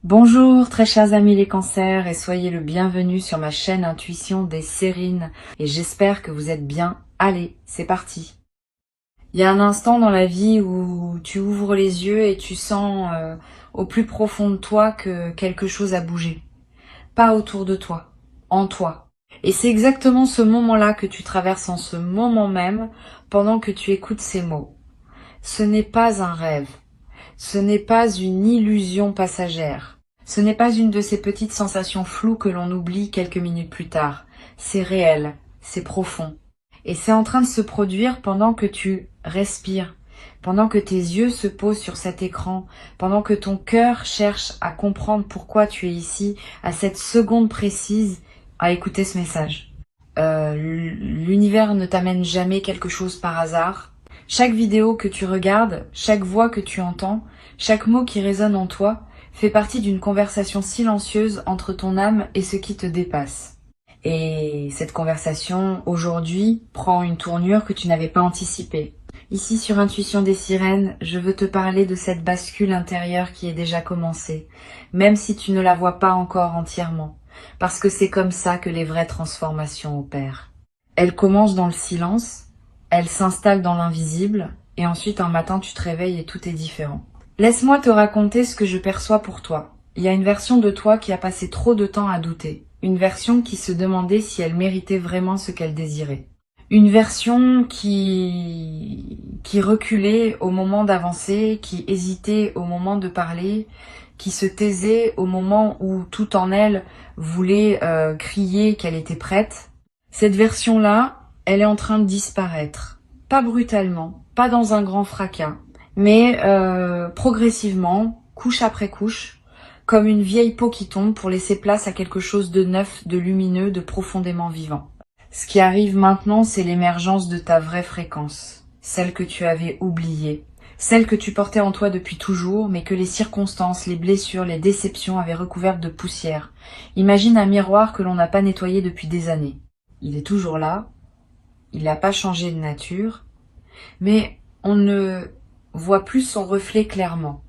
Bonjour très chers amis les cancers et soyez le bienvenu sur ma chaîne Intuition des Sérines et j'espère que vous êtes bien. Allez, c'est parti. Il y a un instant dans la vie où tu ouvres les yeux et tu sens au plus profond de toi que quelque chose a bougé. Pas autour de toi, en toi. Et c'est exactement ce moment-là que tu traverses en ce moment même pendant que tu écoutes ces mots. Ce n'est pas un rêve. Ce n'est pas une illusion passagère. Ce n'est pas une de ces petites sensations floues que l'on oublie quelques minutes plus tard. C'est réel, c'est profond. Et c'est en train de se produire pendant que tu respires, pendant que tes yeux se posent sur cet écran, pendant que ton cœur cherche à comprendre pourquoi tu es ici, à cette seconde précise, à écouter ce message. L'univers ne t'amène jamais quelque chose par hasard. Chaque vidéo que tu regardes, chaque voix que tu entends, chaque mot qui résonne en toi, fait partie d'une conversation silencieuse entre ton âme et ce qui te dépasse. Et cette conversation, aujourd'hui, prend une tournure que tu n'avais pas anticipée. Ici, sur Intuition des Sirènes, je veux te parler de cette bascule intérieure qui est déjà commencée, même si tu ne la vois pas encore entièrement, parce que c'est comme ça que les vraies transformations opèrent. Elle commence dans le silence, elle s'installe dans l'invisible, et ensuite un matin tu te réveilles et tout est différent. Laisse-moi te raconter ce que je perçois pour toi. Il y a une version de toi qui a passé trop de temps à douter. Une version qui se demandait si elle méritait vraiment ce qu'elle désirait. Une version qui reculait au moment d'avancer, qui hésitait au moment de parler, qui se taisait au moment où tout en elle voulait crier qu'elle était prête. Cette version-là, elle est en train de disparaître. Pas brutalement, pas dans un grand fracas, mais progressivement, couche après couche, comme une vieille peau qui tombe pour laisser place à quelque chose de neuf, de lumineux, de profondément vivant. Ce qui arrive maintenant, c'est l'émergence de ta vraie fréquence, celle que tu avais oubliée, celle que tu portais en toi depuis toujours, mais que les circonstances, les blessures, les déceptions avaient recouverte de poussière. Imagine un miroir que l'on n'a pas nettoyé depuis des années. Il est toujours là, il n'a pas changé de nature, mais on ne voit plus son reflet clairement.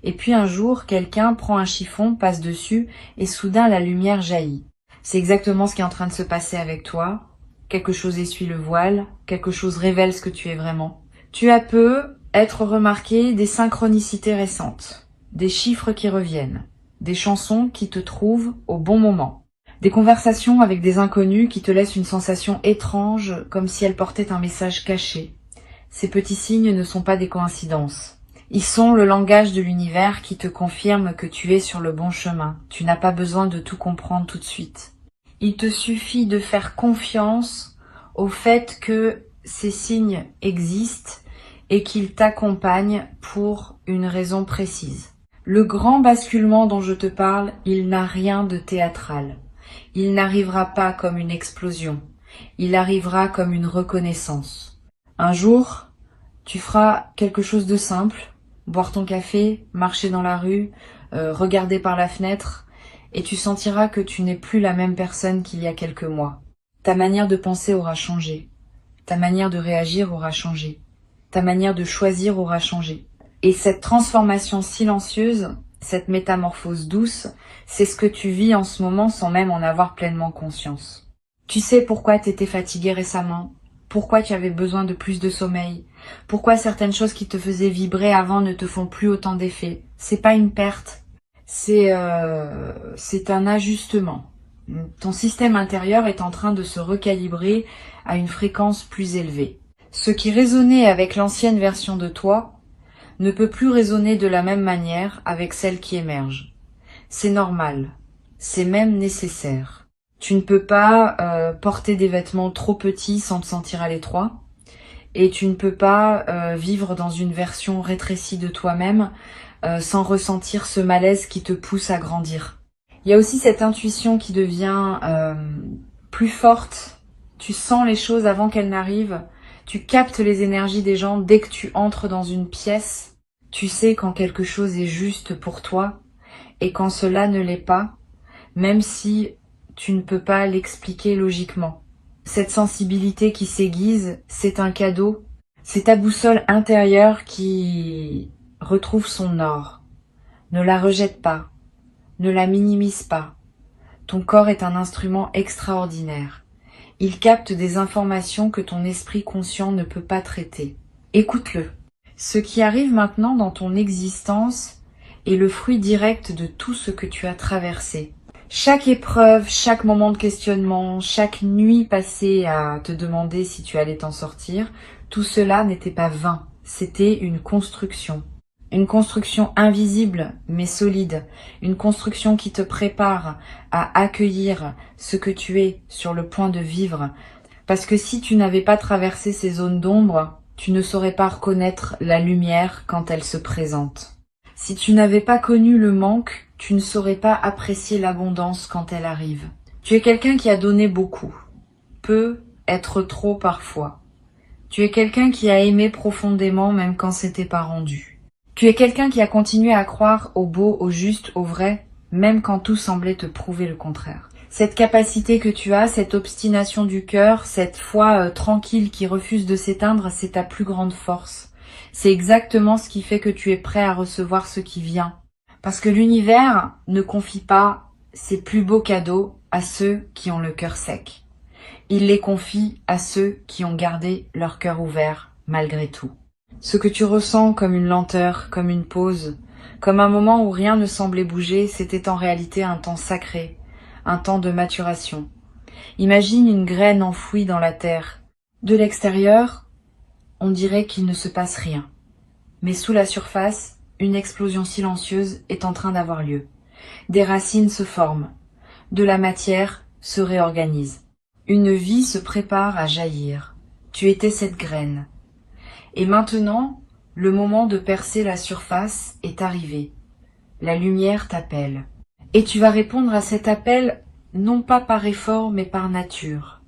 Et puis un jour, quelqu'un prend un chiffon, passe dessus, et soudain la lumière jaillit. C'est exactement ce qui est en train de se passer avec toi. Quelque chose essuie le voile, quelque chose révèle ce que tu es vraiment. Tu as peu être remarqué des synchronicités récentes, des chiffres qui reviennent, des chansons qui te trouvent au bon moment. Des conversations avec des inconnus qui te laissent une sensation étrange, comme si elles portaient un message caché. Ces petits signes ne sont pas des coïncidences. Ils sont le langage de l'univers qui te confirme que tu es sur le bon chemin. Tu n'as pas besoin de tout comprendre tout de suite. Il te suffit de faire confiance au fait que ces signes existent et qu'ils t'accompagnent pour une raison précise. Le grand basculement dont je te parle, il n'a rien de théâtral. Il n'arrivera pas comme une explosion. Il arrivera comme une reconnaissance. Un jour, tu feras quelque chose de simple, boire ton café, marcher dans la rue, regarder par la fenêtre, et tu sentiras que tu n'es plus la même personne qu'il y a quelques mois. Ta manière de penser aura changé. Ta manière de réagir aura changé. Ta manière de choisir aura changé. Et cette transformation silencieuse, cette métamorphose douce, c'est ce que tu vis en ce moment sans même en avoir pleinement conscience. Tu sais pourquoi tu étais fatigué récemment, pourquoi tu avais besoin de plus de sommeil, pourquoi certaines choses qui te faisaient vibrer avant ne te font plus autant d'effet. C'est pas une perte, c'est un ajustement. Ton système intérieur est en train de se recalibrer à une fréquence plus élevée. Ce qui résonnait avec l'ancienne version de toi ne peut plus résonner de la même manière avec celle qui émerge. C'est normal, c'est même nécessaire. Tu ne peux pas porter des vêtements trop petits sans te sentir à l'étroit, et tu ne peux pas vivre dans une version rétrécie de toi-même sans ressentir ce malaise qui te pousse à grandir. Il y a aussi cette intuition qui devient plus forte. Tu sens les choses avant qu'elles n'arrivent. Tu captes les énergies des gens dès que tu entres dans une pièce. Tu sais quand quelque chose est juste pour toi et quand cela ne l'est pas, même si tu ne peux pas l'expliquer logiquement. Cette sensibilité qui s'aiguise, c'est un cadeau. C'est ta boussole intérieure qui retrouve son or. Ne la rejette pas. Ne la minimise pas. Ton corps est un instrument extraordinaire. Il capte des informations que ton esprit conscient ne peut pas traiter. Écoute-le. Ce qui arrive maintenant dans ton existence est le fruit direct de tout ce que tu as traversé. Chaque épreuve, chaque moment de questionnement, chaque nuit passée à te demander si tu allais t'en sortir, tout cela n'était pas vain, c'était une construction. Une construction invisible mais solide, une construction qui te prépare à accueillir ce que tu es sur le point de vivre. Parce que si tu n'avais pas traversé ces zones d'ombre, tu ne saurais pas reconnaître la lumière quand elle se présente. Si tu n'avais pas connu le manque, tu ne saurais pas apprécier l'abondance quand elle arrive. Tu es quelqu'un qui a donné beaucoup, peut être trop parfois. Tu es quelqu'un qui a aimé profondément même quand c'était pas rendu. Tu es quelqu'un qui a continué à croire au beau, au juste, au vrai, même quand tout semblait te prouver le contraire. Cette capacité que tu as, cette obstination du cœur, cette foi tranquille qui refuse de s'éteindre, c'est ta plus grande force. C'est exactement ce qui fait que tu es prêt à recevoir ce qui vient. Parce que l'univers ne confie pas ses plus beaux cadeaux à ceux qui ont le cœur sec. Il les confie à ceux qui ont gardé leur cœur ouvert malgré tout. Ce que tu ressens comme une lenteur, comme une pause, comme un moment où rien ne semblait bouger, c'était en réalité un temps sacré, un temps de maturation. Imagine une graine enfouie dans la terre. De l'extérieur, on dirait qu'il ne se passe rien. Mais sous la surface, une explosion silencieuse est en train d'avoir lieu. Des racines se forment. De la matière se réorganise. Une vie se prépare à jaillir. Tu étais cette graine. Et maintenant, le moment de percer la surface est arrivé. La lumière t'appelle. Et tu vas répondre à cet appel non pas par effort mais par nature.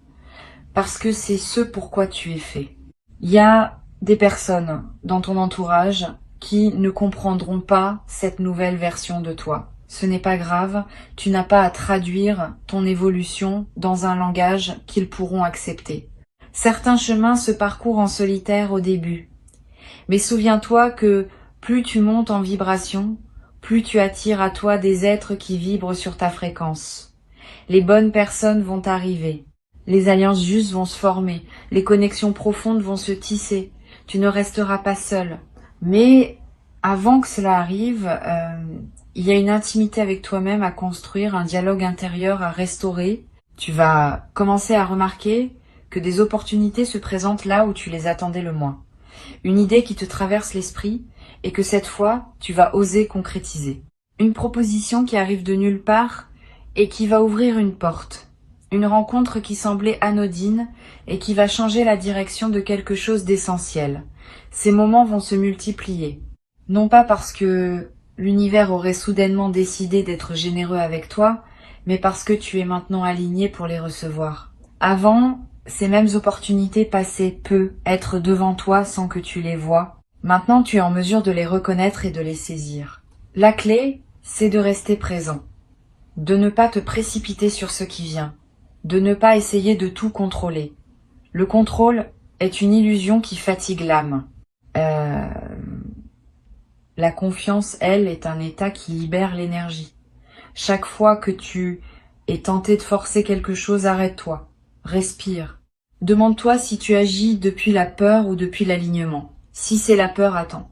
Parce que c'est ce pourquoi tu es fait. Il y a des personnes dans ton entourage qui ne comprendront pas cette nouvelle version de toi. Ce n'est pas grave, tu n'as pas à traduire ton évolution dans un langage qu'ils pourront accepter. Certains chemins se parcourent en solitaire au début. Mais souviens-toi que plus tu montes en vibration, plus tu attires à toi des êtres qui vibrent sur ta fréquence. Les bonnes personnes vont arriver. Les alliances justes vont se former. Les connexions profondes vont se tisser. Tu ne resteras pas seul. Mais avant que cela arrive, il y a une intimité avec toi-même à construire, un dialogue intérieur à restaurer. Tu vas commencer à remarquer que des opportunités se présentent là où tu les attendais le moins. Une idée qui te traverse l'esprit et que cette fois, tu vas oser concrétiser. Une proposition qui arrive de nulle part et qui va ouvrir une porte. Une rencontre qui semblait anodine et qui va changer la direction de quelque chose d'essentiel. Ces moments vont se multiplier. Non pas parce que l'univers aurait soudainement décidé d'être généreux avec toi, mais parce que tu es maintenant aligné pour les recevoir. Avant, ces mêmes opportunités passaient peu, être devant toi sans que tu les vois. Maintenant, tu es en mesure de les reconnaître et de les saisir. La clé, c'est de rester présent. De ne pas te précipiter sur ce qui vient. De ne pas essayer de tout contrôler. Le contrôle est une illusion qui fatigue l'âme. La confiance, elle, est un état qui libère l'énergie. Chaque fois que tu es tenté de forcer quelque chose, arrête-toi. Respire. Demande-toi si tu agis depuis la peur ou depuis l'alignement. Si c'est la peur, attends.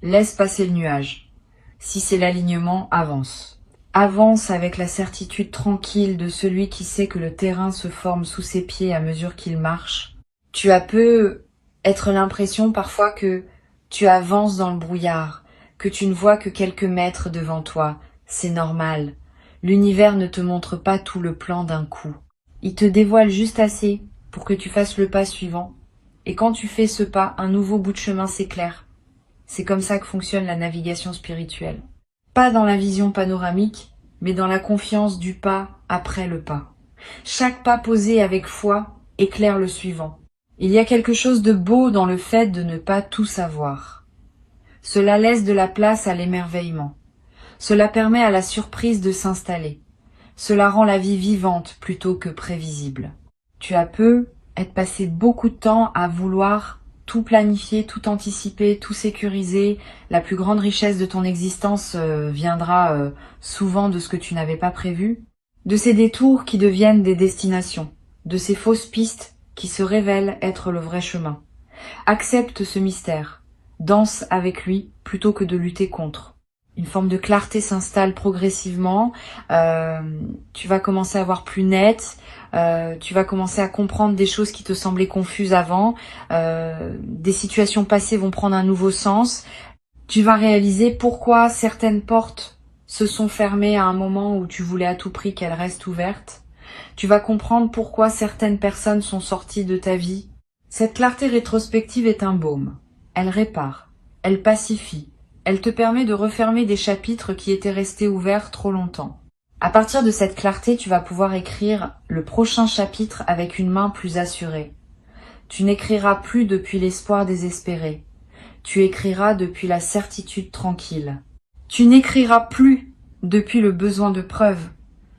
Laisse passer le nuage. Si c'est l'alignement, avance. Avance avec la certitude tranquille de celui qui sait que le terrain se forme sous ses pieds à mesure qu'il marche. Tu as peu être l'impression parfois que tu avances dans le brouillard, que tu ne vois que quelques mètres devant toi. C'est normal. L'univers ne te montre pas tout le plan d'un coup. Il te dévoile juste assez pour que tu fasses le pas suivant. Et quand tu fais ce pas, un nouveau bout de chemin s'éclaire. C'est comme ça que fonctionne la navigation spirituelle. Pas dans la vision panoramique, mais dans la confiance du pas après le pas. Chaque pas posé avec foi éclaire le suivant. Il y a quelque chose de beau dans le fait de ne pas tout savoir. Cela laisse de la place à l'émerveillement. Cela permet à la surprise de s'installer. Cela rend la vie vivante plutôt que prévisible. Tu as peu être passé beaucoup de temps à vouloir tout planifier, tout anticiper, tout sécuriser. La plus grande richesse de ton existence viendra souvent de ce que tu n'avais pas prévu. De ces détours qui deviennent des destinations. De ces fausses pistes qui se révèlent être le vrai chemin. Accepte ce mystère. Danse avec lui plutôt que de lutter contre. Une forme de clarté s'installe progressivement. Tu vas commencer à voir plus net. Tu vas commencer à comprendre des choses qui te semblaient confuses avant. Des situations passées vont prendre un nouveau sens. Tu vas réaliser pourquoi certaines portes se sont fermées à un moment où tu voulais à tout prix qu'elles restent ouvertes. Tu vas comprendre pourquoi certaines personnes sont sorties de ta vie. Cette clarté rétrospective est un baume. Elle répare, elle pacifie, elle te permet de refermer des chapitres qui étaient restés ouverts trop longtemps. À partir de cette clarté, tu vas pouvoir écrire le prochain chapitre avec une main plus assurée. Tu n'écriras plus depuis l'espoir désespéré. Tu écriras depuis la certitude tranquille. Tu n'écriras plus depuis le besoin de preuve.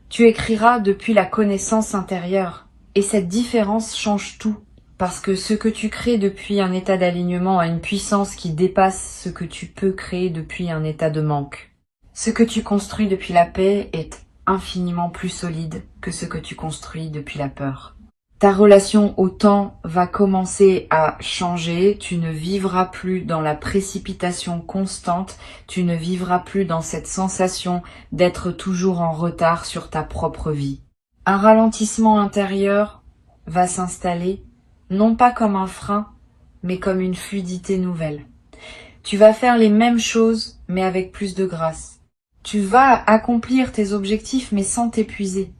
Tu écriras depuis la connaissance intérieure. Et cette différence change tout. Parce que ce que tu crées depuis un état d'alignement a une puissance qui dépasse ce que tu peux créer depuis un état de manque. Ce que tu construis depuis la paix est infiniment plus solide que ce que tu construis depuis la peur. Ta relation au temps va commencer à changer, tu ne vivras plus dans la précipitation constante, tu ne vivras plus dans cette sensation d'être toujours en retard sur ta propre vie. Un ralentissement intérieur va s'installer, non pas comme un frein, mais comme une fluidité nouvelle. Tu vas faire les mêmes choses, mais avec plus de grâce. Tu vas accomplir tes objectifs, mais sans t'épuiser.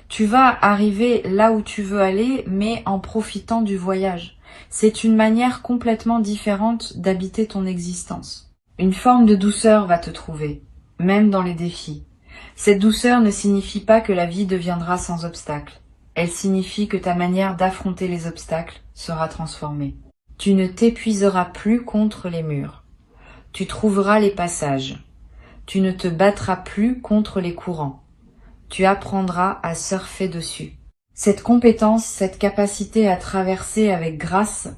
Tu vas arriver là où tu veux aller, mais en profitant du voyage. C'est une manière complètement différente d'habiter ton existence. Une forme de douceur va te trouver, même dans les défis. Cette douceur ne signifie pas que la vie deviendra sans obstacles. Elle signifie que ta manière d'affronter les obstacles sera transformée. Tu ne t'épuiseras plus contre les murs. Tu trouveras les passages. Tu ne te battras plus contre les courants. Tu apprendras à surfer dessus. Cette compétence, cette capacité à traverser avec grâce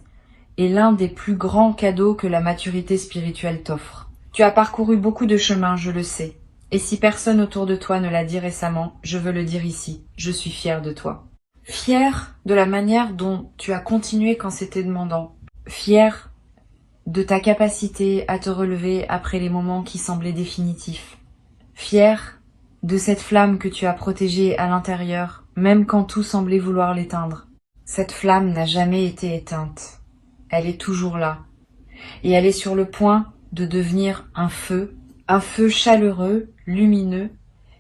est l'un des plus grands cadeaux que la maturité spirituelle t'offre. Tu as parcouru beaucoup de chemins, je le sais. Et si personne autour de toi ne l'a dit récemment, je veux le dire ici. Je suis fière de toi. Fière de la manière dont tu as continué quand c'était demandant. Fière de ta capacité à te relever après les moments qui semblaient définitifs. Fière de cette flamme que tu as protégée à l'intérieur, même quand tout semblait vouloir l'éteindre. Cette flamme n'a jamais été éteinte. Elle est toujours là. Et elle est sur le point de devenir un feu chaleureux, lumineux,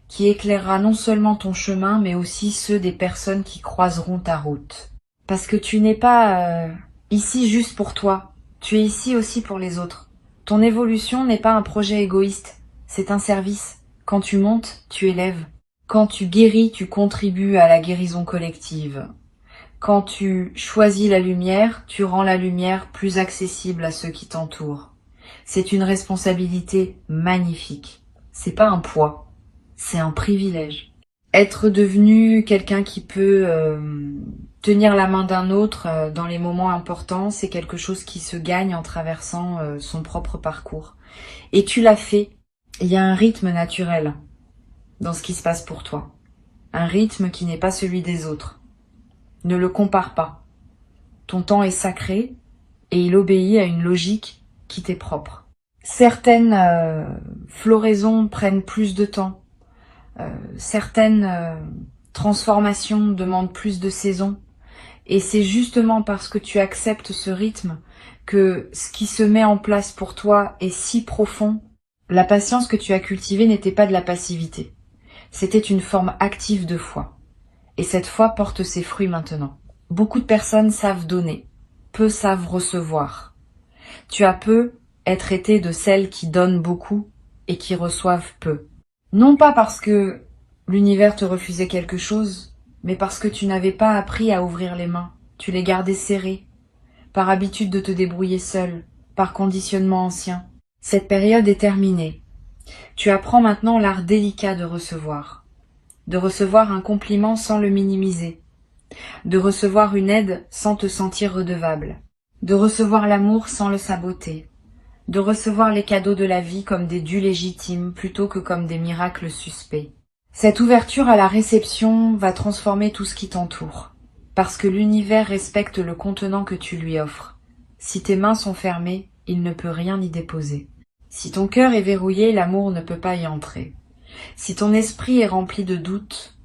qui éclairera non seulement ton chemin, mais aussi ceux des personnes qui croiseront ta route. Parce que tu n'es pas ici juste pour toi, tu es ici aussi pour les autres. Ton évolution n'est pas un projet égoïste, c'est un service. Quand tu montes, tu élèves. Quand tu guéris, tu contribues à la guérison collective. Quand tu choisis la lumière, tu rends la lumière plus accessible à ceux qui t'entourent. C'est une responsabilité magnifique. C'est pas un poids, c'est un privilège. Être devenu quelqu'un qui peut tenir la main d'un autre dans les moments importants, c'est quelque chose qui se gagne en traversant son propre parcours. Et tu l'as fait. Il y a un rythme naturel dans ce qui se passe pour toi. Un rythme qui n'est pas celui des autres. Ne le compare pas. Ton temps est sacré et il obéit à une logique qui t'est propre. Certaines floraisons prennent plus de temps. Certaines transformations demandent plus de saisons. Et c'est justement parce que tu acceptes ce rythme que ce qui se met en place pour toi est si profond. La patience que tu as cultivée n'était pas de la passivité. C'était une forme active de foi. Et cette foi porte ses fruits maintenant. Beaucoup de personnes savent donner. Peu savent recevoir. Tu as peu être été de celles qui donnent beaucoup et qui reçoivent peu. Non pas parce que l'univers te refusait quelque chose, mais parce que tu n'avais pas appris à ouvrir les mains. Tu les gardais serrées, par habitude de te débrouiller seule, par conditionnement ancien. Cette période est terminée. Tu apprends maintenant l'art délicat de recevoir un compliment sans le minimiser, de recevoir une aide sans te sentir redevable, de recevoir l'amour sans le saboter, de recevoir les cadeaux de la vie comme des dus légitimes plutôt que comme des miracles suspects. Cette ouverture à la réception va transformer tout ce qui t'entoure, parce que l'univers respecte le contenant que tu lui offres. Si tes mains sont fermées, il ne peut rien y déposer. Si ton cœur est verrouillé, l'amour ne peut pas y entrer. Si ton esprit est rempli de doutes,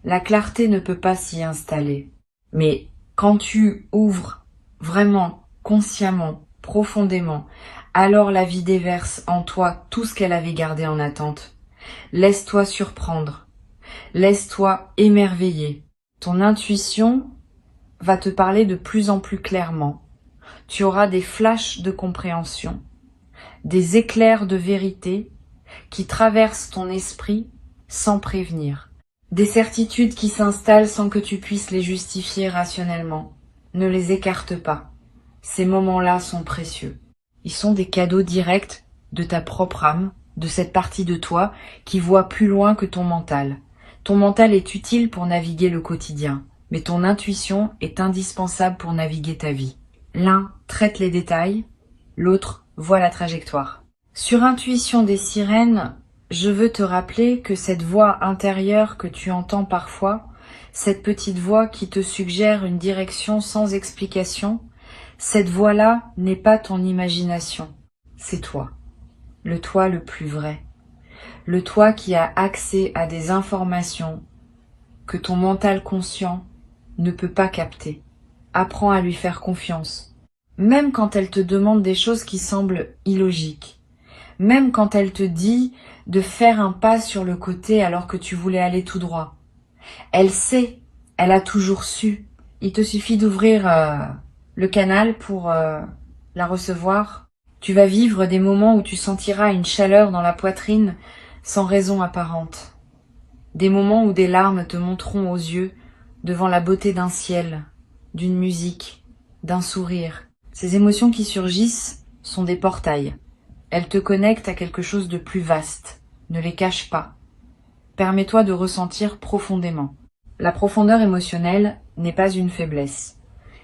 la clarté ne peut pas s'y installer. Mais quand tu ouvres vraiment, consciemment, profondément, alors la vie déverse en toi tout ce qu'elle avait gardé en attente. Laisse-toi surprendre, laisse-toi émerveiller. Ton intuition va te parler de plus en plus clairement. Tu auras des flashs de compréhension, des éclairs de vérité qui traversent ton esprit sans prévenir. Des certitudes qui s'installent sans que tu puisses les justifier rationnellement. Ne les écarte pas. Ces moments-là sont précieux. Ils sont des cadeaux directs de ta propre âme, de cette partie de toi qui voit plus loin que ton mental. Ton mental est utile pour naviguer le quotidien, mais ton intuition est indispensable pour naviguer ta vie. L'un traite les détails, l'autre voit la trajectoire. Sur Intuition des sirènes, je veux te rappeler que cette voix intérieure que tu entends parfois, cette petite voix qui te suggère une direction sans explication, cette voix-là n'est pas ton imagination, c'est toi. Le toi le plus vrai, le toi qui a accès à des informations que ton mental conscient ne peut pas capter. Apprends à lui faire confiance, même quand elle te demande des choses qui semblent illogiques, même quand elle te dit de faire un pas sur le côté alors que tu voulais aller tout droit. Elle sait, elle a toujours su. Il te suffit d'ouvrir le canal pour la recevoir. Tu vas vivre des moments où tu sentiras une chaleur dans la poitrine sans raison apparente. Des moments où des larmes te monteront aux yeux devant la beauté d'un ciel, d'une musique, d'un sourire. Ces émotions qui surgissent sont des portails. Elles te connectent à quelque chose de plus vaste. Ne les cache pas. Permets-toi de ressentir profondément. La profondeur émotionnelle n'est pas une faiblesse.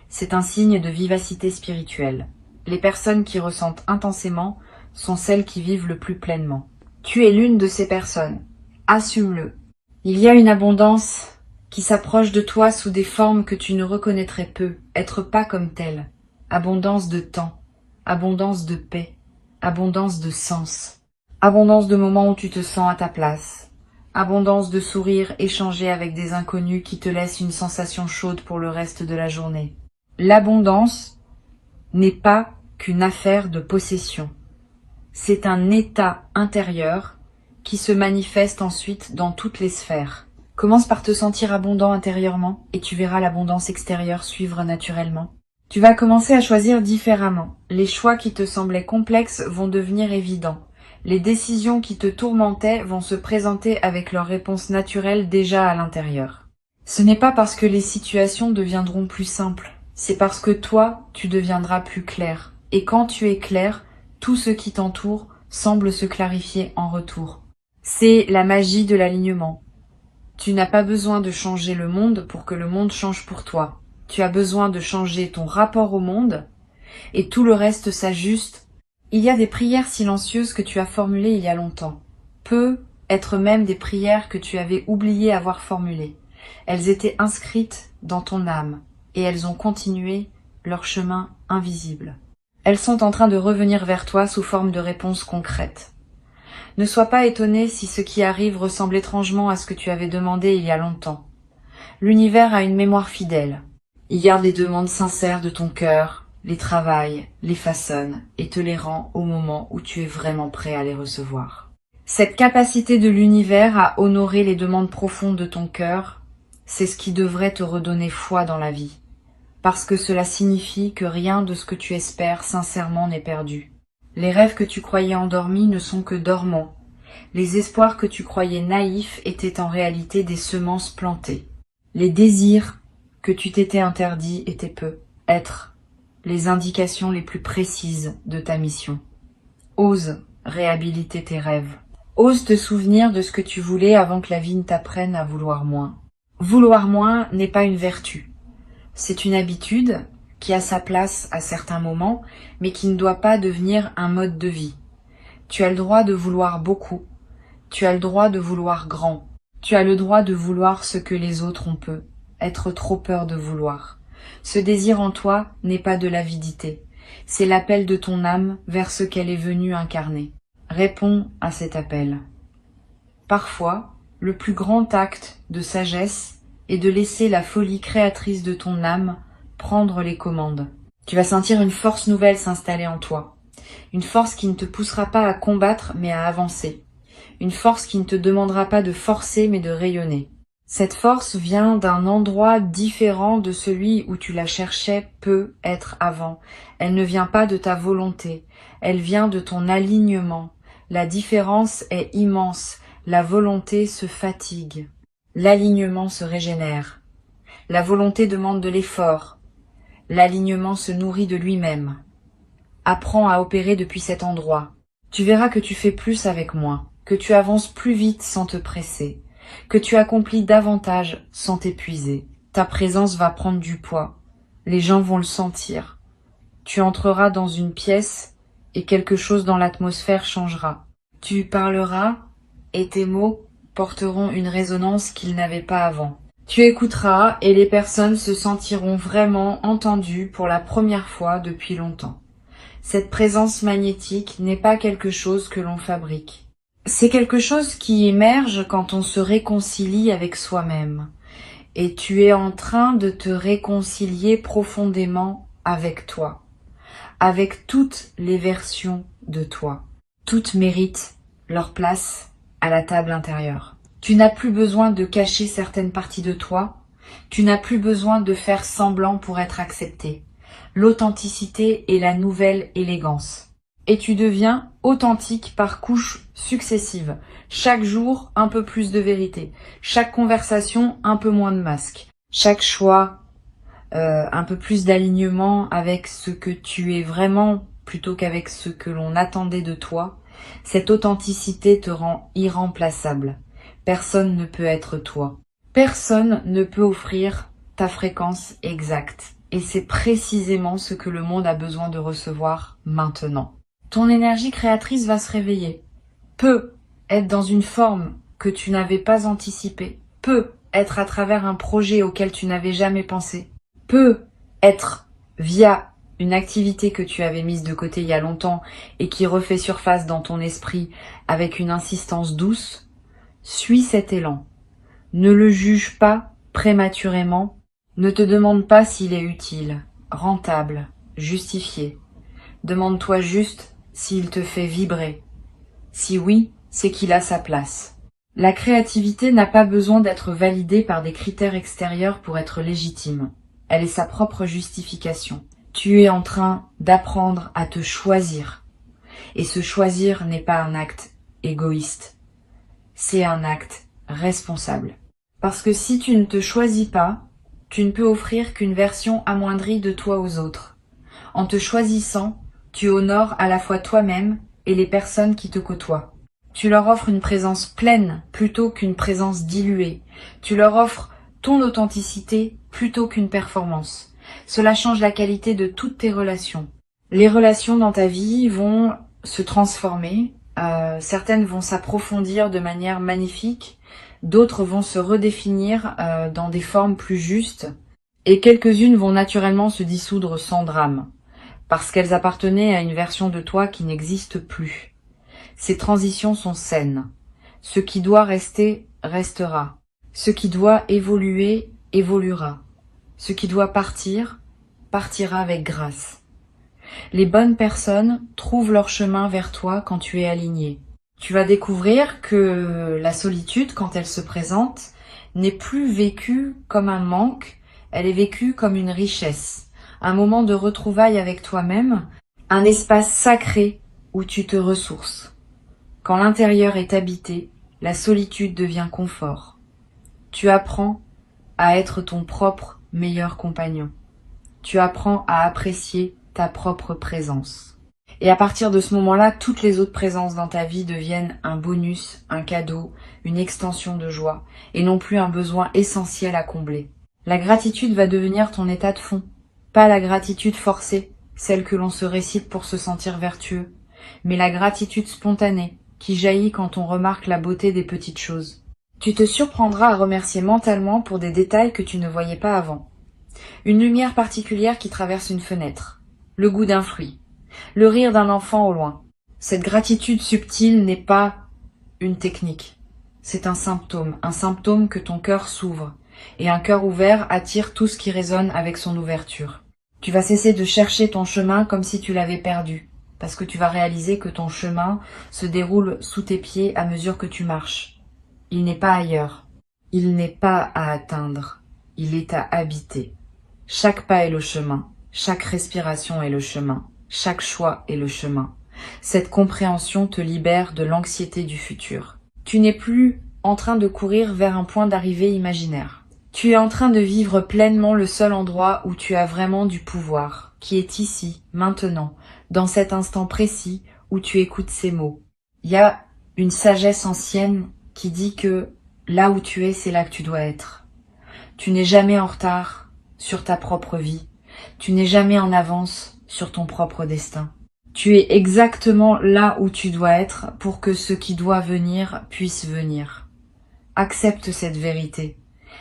C'est un signe de vivacité spirituelle. Les personnes qui ressentent intensément sont celles qui vivent le plus pleinement. Tu es l'une de ces personnes. Assume-le. Il y a une abondance qui s'approche de toi sous des formes que tu ne reconnaîtrais peu, être pas comme telle. Abondance de temps, abondance de paix, abondance de sens, abondance de moments où tu te sens à ta place, abondance de sourires échangés avec des inconnus qui te laissent une sensation chaude pour le reste de la journée. L'abondance n'est pas qu'une affaire de possession. C'est un état intérieur qui se manifeste ensuite dans toutes les sphères. Commence par te sentir abondant intérieurement et tu verras l'abondance extérieure suivre naturellement. Tu vas commencer à choisir différemment. Les choix qui te semblaient complexes vont devenir évidents. Les décisions qui te tourmentaient vont se présenter avec leurs réponses naturelles déjà à l'intérieur. Ce n'est pas parce que les situations deviendront plus simples. C'est parce que toi, tu deviendras plus clair. Et quand tu es clair, tout ce qui t'entoure semble se clarifier en retour. C'est la magie de l'alignement. Tu n'as pas besoin de changer le monde pour que le monde change pour toi. Tu as besoin de changer ton rapport au monde et tout le reste s'ajuste. Il y a des prières silencieuses que tu as formulées il y a longtemps. Peut être même des prières que tu avais oublié avoir formulées. Elles étaient inscrites dans ton âme et elles ont continué leur chemin invisible. Elles sont en train de revenir vers toi sous forme de réponses concrètes. Ne sois pas étonné si ce qui arrive ressemble étrangement à ce que tu avais demandé il y a longtemps. L'univers a une mémoire fidèle. Il garde les demandes sincères de ton cœur, les travaille, les façonne et te les rend au moment où tu es vraiment prêt à les recevoir. Cette capacité de l'univers à honorer les demandes profondes de ton cœur, c'est ce qui devrait te redonner foi dans la vie. Parce que cela signifie que rien de ce que tu espères sincèrement n'est perdu. Les rêves que tu croyais endormis ne sont que dormants. Les espoirs que tu croyais naïfs étaient en réalité des semences plantées. Les désirs que tu t'étais interdits étaient peu. Être les indications les plus précises de ta mission. Ose réhabiliter tes rêves. Ose te souvenir de ce que tu voulais avant que la vie ne t'apprenne à vouloir moins. Vouloir moins n'est pas une vertu. C'est une habitude qui a sa place à certains moments, mais qui ne doit pas devenir un mode de vie. Tu as le droit de vouloir beaucoup. Tu as le droit de vouloir grand. Tu as le droit de vouloir ce que les autres ont peu. Être trop peur de vouloir. Ce désir en toi n'est pas de l'avidité. C'est l'appel de ton âme vers ce qu'elle est venue incarner. Réponds à cet appel. Parfois, le plus grand acte de sagesse est de laisser la folie créatrice de ton âme prendre les commandes. Tu vas sentir une force nouvelle s'installer en toi. Une force qui ne te poussera pas à combattre mais à avancer. Une force qui ne te demandera pas de forcer mais de rayonner. Cette force vient d'un endroit différent de celui où tu la cherchais peu être avant. Elle ne vient pas de ta volonté, elle vient de ton alignement. La différence est immense, la volonté se fatigue. L'alignement se régénère. La volonté demande de l'effort. L'alignement se nourrit de lui-même. Apprends à opérer depuis cet endroit. Tu verras que tu fais plus avec moins, que tu avances plus vite sans te presser, que tu accomplis davantage sans t'épuiser. Ta présence va prendre du poids. Les gens vont le sentir. Tu entreras dans une pièce et quelque chose dans l'atmosphère changera. Tu parleras et tes mots porteront une résonance qu'ils n'avaient pas avant. Tu écouteras et les personnes se sentiront vraiment entendues pour la première fois depuis longtemps. Cette présence magnétique n'est pas quelque chose que l'on fabrique. C'est quelque chose qui émerge quand on se réconcilie avec soi-même. Et tu es en train de te réconcilier profondément avec toi, avec toutes les versions de toi. Toutes méritent leur place à la table intérieure. Tu n'as plus besoin de cacher certaines parties de toi, tu n'as plus besoin de faire semblant pour être accepté. L'authenticité est la nouvelle élégance. Et tu deviens authentique par couches successives. Chaque jour, un peu plus de vérité. Chaque conversation, un peu moins de masque. Chaque choix, un peu plus d'alignement avec ce que tu es vraiment plutôt qu'avec ce que l'on attendait de toi. Cette authenticité te rend irremplaçable. Personne ne peut être toi. Personne ne peut offrir ta fréquence exacte. Et c'est précisément ce que le monde a besoin de recevoir maintenant. Ton énergie créatrice va se réveiller. Peut être dans une forme que tu n'avais pas anticipée. Peut être à travers un projet auquel tu n'avais jamais pensé. Peut être via une activité que tu avais mise de côté il y a longtemps et qui refait surface dans ton esprit avec une insistance douce. Suis cet élan. Ne le juge pas prématurément. Ne te demande pas s'il est utile, rentable, justifié. Demande-toi juste s'il te fait vibrer. Si oui, c'est qu'il a sa place. La créativité n'a pas besoin d'être validée par des critères extérieurs pour être légitime. Elle est sa propre justification. Tu es en train d'apprendre à te choisir. Et ce choisir n'est pas un acte égoïste. C'est un acte responsable. Parce que si tu ne te choisis pas, tu ne peux offrir qu'une version amoindrie de toi aux autres. En te choisissant, tu honores à la fois toi-même et les personnes qui te côtoient. Tu leur offres une présence pleine plutôt qu'une présence diluée. Tu leur offres ton authenticité plutôt qu'une performance. Cela change la qualité de toutes tes relations. Les relations dans ta vie vont se transformer. Certaines vont s'approfondir de manière magnifique. D'autres vont se redéfinir dans des formes plus justes. Et quelques-unes vont naturellement se dissoudre sans drame. Parce qu'elles appartenaient à une version de toi qui n'existe plus. Ces transitions sont saines. Ce qui doit rester, restera. Ce qui doit évoluer, évoluera. Ce qui doit partir, partira avec grâce. Les bonnes personnes trouvent leur chemin vers toi quand tu es aligné. Tu vas découvrir que la solitude, quand elle se présente, n'est plus vécue comme un manque, elle est vécue comme une richesse. Un moment de retrouvailles avec toi-même, un espace sacré où tu te ressources. Quand l'intérieur est habité, la solitude devient confort. Tu apprends à être ton propre meilleur compagnon. Tu apprends à apprécier ta propre présence. Et à partir de ce moment-là, toutes les autres présences dans ta vie deviennent un bonus, un cadeau, une extension de joie, et non plus un besoin essentiel à combler. La gratitude va devenir ton état de fond. Pas la gratitude forcée, celle que l'on se récite pour se sentir vertueux, mais la gratitude spontanée, qui jaillit quand on remarque la beauté des petites choses. Tu te surprendras à remercier mentalement pour des détails que tu ne voyais pas avant. Une lumière particulière qui traverse une fenêtre, le goût d'un fruit, le rire d'un enfant au loin. Cette gratitude subtile n'est pas une technique. C'est un symptôme que ton cœur s'ouvre, et un cœur ouvert attire tout ce qui résonne avec son ouverture. Tu vas cesser de chercher ton chemin comme si tu l'avais perdu, parce que tu vas réaliser que ton chemin se déroule sous tes pieds à mesure que tu marches. Il n'est pas ailleurs, il n'est pas à atteindre, il est à habiter. Chaque pas est le chemin, chaque respiration est le chemin, chaque choix est le chemin. Cette compréhension te libère de l'anxiété du futur. Tu n'es plus en train de courir vers un point d'arrivée imaginaire. Tu es en train de vivre pleinement le seul endroit où tu as vraiment du pouvoir, qui est ici, maintenant, dans cet instant précis où tu écoutes ces mots. Il y a une sagesse ancienne qui dit que là où tu es, c'est là que tu dois être. Tu n'es jamais en retard sur ta propre vie. Tu n'es jamais en avance sur ton propre destin. Tu es exactement là où tu dois être pour que ce qui doit venir puisse venir. Accepte cette vérité.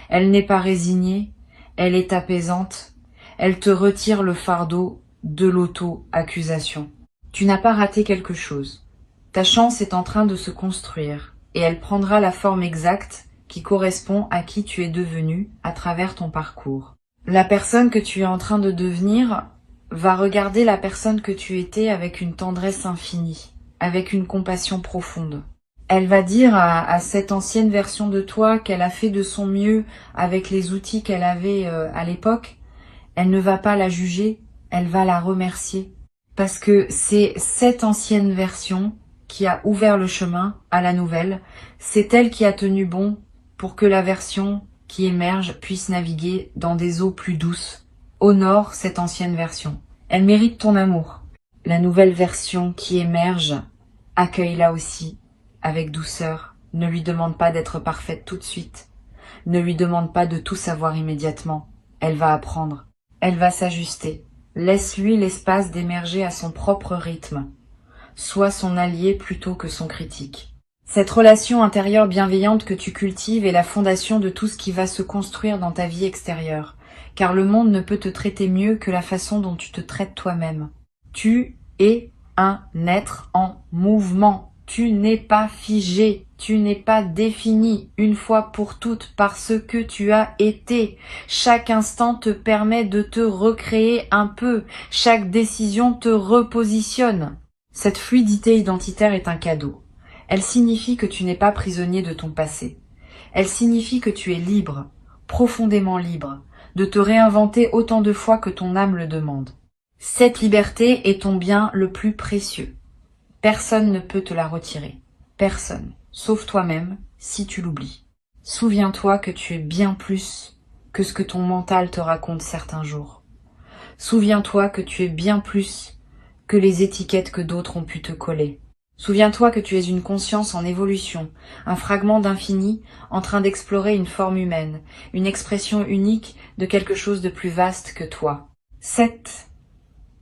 Elle n'est pas résignée, elle est apaisante, elle te retire le fardeau de l'auto-accusation. Tu n'as pas raté quelque chose. Ta chance est en train de se construire et elle prendra la forme exacte qui correspond à qui tu es devenu à travers ton parcours. La personne que tu es en train de devenir va regarder la personne que tu étais avec une tendresse infinie, avec une compassion profonde. Elle va dire à cette ancienne version de toi qu'elle a fait de son mieux avec les outils qu'elle avait à l'époque. Elle ne va pas la juger, elle va la remercier. Parce que c'est cette ancienne version qui a ouvert le chemin à la nouvelle. C'est elle qui a tenu bon pour que la version qui émerge puisse naviguer dans des eaux plus douces. Honore cette ancienne version. Elle mérite ton amour. La nouvelle version qui émerge, accueille-la aussi avec douceur. Ne lui demande pas d'être parfaite tout de suite. Ne lui demande pas de tout savoir immédiatement. Elle va apprendre. Elle va s'ajuster. Laisse-lui l'espace d'émerger à son propre rythme. Sois son allié plutôt que son critique. Cette relation intérieure bienveillante que tu cultives est la fondation de tout ce qui va se construire dans ta vie extérieure. Car le monde ne peut te traiter mieux que la façon dont tu te traites toi-même. Tu es un être en mouvement. Tu n'es pas figé, tu n'es pas défini une fois pour toutes par ce que tu as été. Chaque instant te permet de te recréer un peu. Chaque décision te repositionne. Cette fluidité identitaire est un cadeau. Elle signifie que tu n'es pas prisonnier de ton passé. Elle signifie que tu es libre, profondément libre, de te réinventer autant de fois que ton âme le demande. Cette liberté est ton bien le plus précieux. Personne ne peut te la retirer. Personne, sauf toi-même, si tu l'oublies. Souviens-toi que tu es bien plus que ce que ton mental te raconte certains jours. Souviens-toi que tu es bien plus que les étiquettes que d'autres ont pu te coller. Souviens-toi que tu es une conscience en évolution, un fragment d'infini en train d'explorer une forme humaine, une expression unique de quelque chose de plus vaste que toi. Cette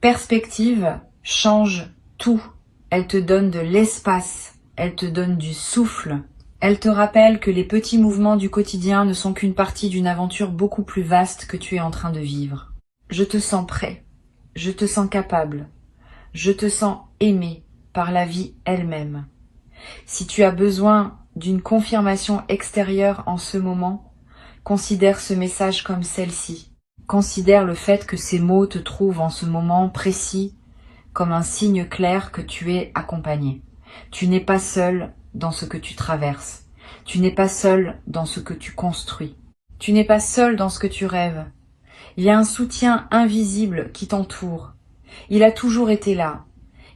perspective change tout. Elle te donne de l'espace, elle te donne du souffle. Elle te rappelle que les petits mouvements du quotidien ne sont qu'une partie d'une aventure beaucoup plus vaste que tu es en train de vivre. Je te sens prêt, je te sens capable, je te sens aimé par la vie elle-même. Si tu as besoin d'une confirmation extérieure en ce moment, considère ce message comme celle-ci. Considère le fait que ces mots te trouvent en ce moment précis comme un signe clair que tu es accompagné. Tu n'es pas seul dans ce que tu traverses. Tu n'es pas seul dans ce que tu construis. Tu n'es pas seul dans ce que tu rêves. Il y a un soutien invisible qui t'entoure. Il a toujours été là.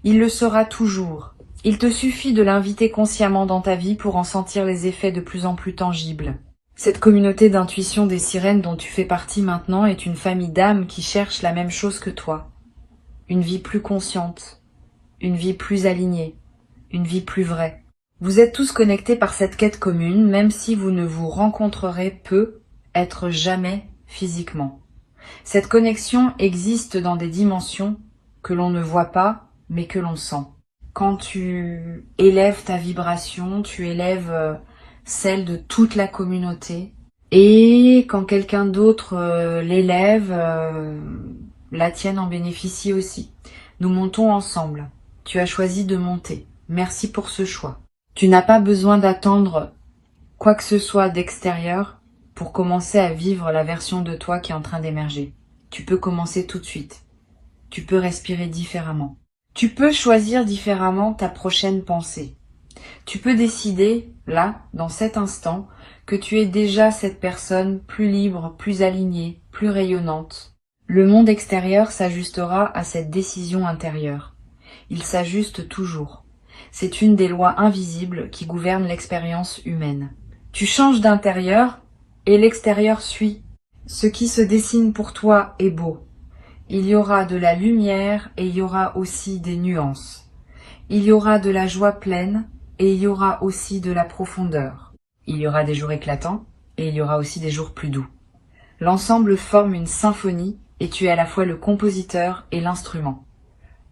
Il le sera toujours. Il te suffit de l'inviter consciemment dans ta vie pour en sentir les effets de plus en plus tangibles. Cette communauté d'intuition des sirènes dont tu fais partie maintenant est une famille d'âmes qui cherchent la même chose que toi. Une vie plus consciente, une vie plus alignée, une vie plus vraie. Vous êtes tous connectés par cette quête commune, même si vous ne vous rencontrerez peu, être jamais physiquement. Cette connexion existe dans des dimensions que l'on ne voit pas, mais que l'on sent. Quand tu élèves ta vibration, tu élèves celle de toute la communauté. Et quand quelqu'un d'autre l'élève, la tienne en bénéficie aussi. Nous montons ensemble. Tu as choisi de monter. Merci pour ce choix. Tu n'as pas besoin d'attendre quoi que ce soit d'extérieur pour commencer à vivre la version de toi qui est en train d'émerger. Tu peux commencer tout de suite. Tu peux respirer différemment. Tu peux choisir différemment ta prochaine pensée. Tu peux décider, là, dans cet instant, que tu es déjà cette personne plus libre, plus alignée, plus rayonnante. Le monde extérieur s'ajustera à cette décision intérieure. Il s'ajuste toujours. C'est une des lois invisibles qui gouvernent l'expérience humaine. Tu changes d'intérieur et l'extérieur suit. Ce qui se dessine pour toi est beau. Il y aura de la lumière et il y aura aussi des nuances. Il y aura de la joie pleine et il y aura aussi de la profondeur. Il y aura des jours éclatants et il y aura aussi des jours plus doux. L'ensemble forme une symphonie et tu es à la fois le compositeur et l'instrument.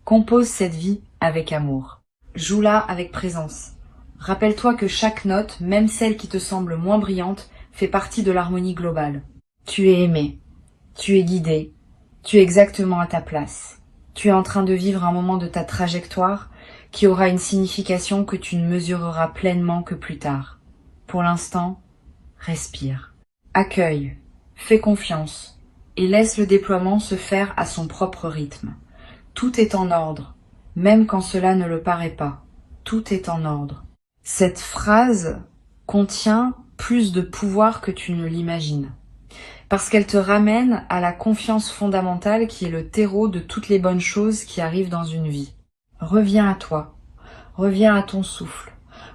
Compose cette vie avec amour. Joue-la avec présence. Rappelle-toi que chaque note, même celle qui te semble moins brillante, fait partie de l'harmonie globale. Tu es aimé. Tu es guidé. Tu es exactement à ta place. Tu es en train de vivre un moment de ta trajectoire qui aura une signification que tu ne mesureras pleinement que plus tard. Pour l'instant, respire. Accueille. Fais confiance. Et laisse le déploiement se faire à son propre rythme. Tout est en ordre, même quand cela ne le paraît pas. Tout est en ordre. Cette phrase contient plus de pouvoir que tu ne l'imagines. Parce qu'elle te ramène à la confiance fondamentale qui est le terreau de toutes les bonnes choses qui arrivent dans une vie. Reviens à toi, reviens à ton souffle,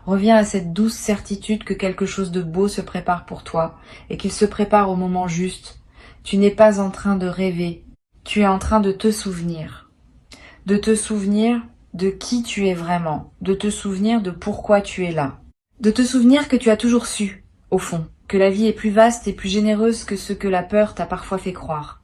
reviens à cette douce certitude que quelque chose de beau se prépare pour toi et qu'il se prépare au moment juste. Tu n'es pas en train de rêver, tu es en train de te souvenir. De te souvenir de qui tu es vraiment, de te souvenir de pourquoi tu es là. De te souvenir que tu as toujours su, au fond, que la vie est plus vaste et plus généreuse que ce que la peur t'a parfois fait croire.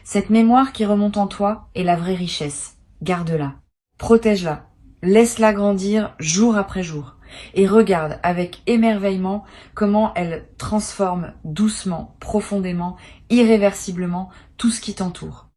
Cette mémoire qui remonte en toi est la vraie richesse. Garde-la, protège-la, laisse-la grandir jour après jour et regarde avec émerveillement comment elle transforme doucement, profondément, irréversiblement tout ce qui t'entoure.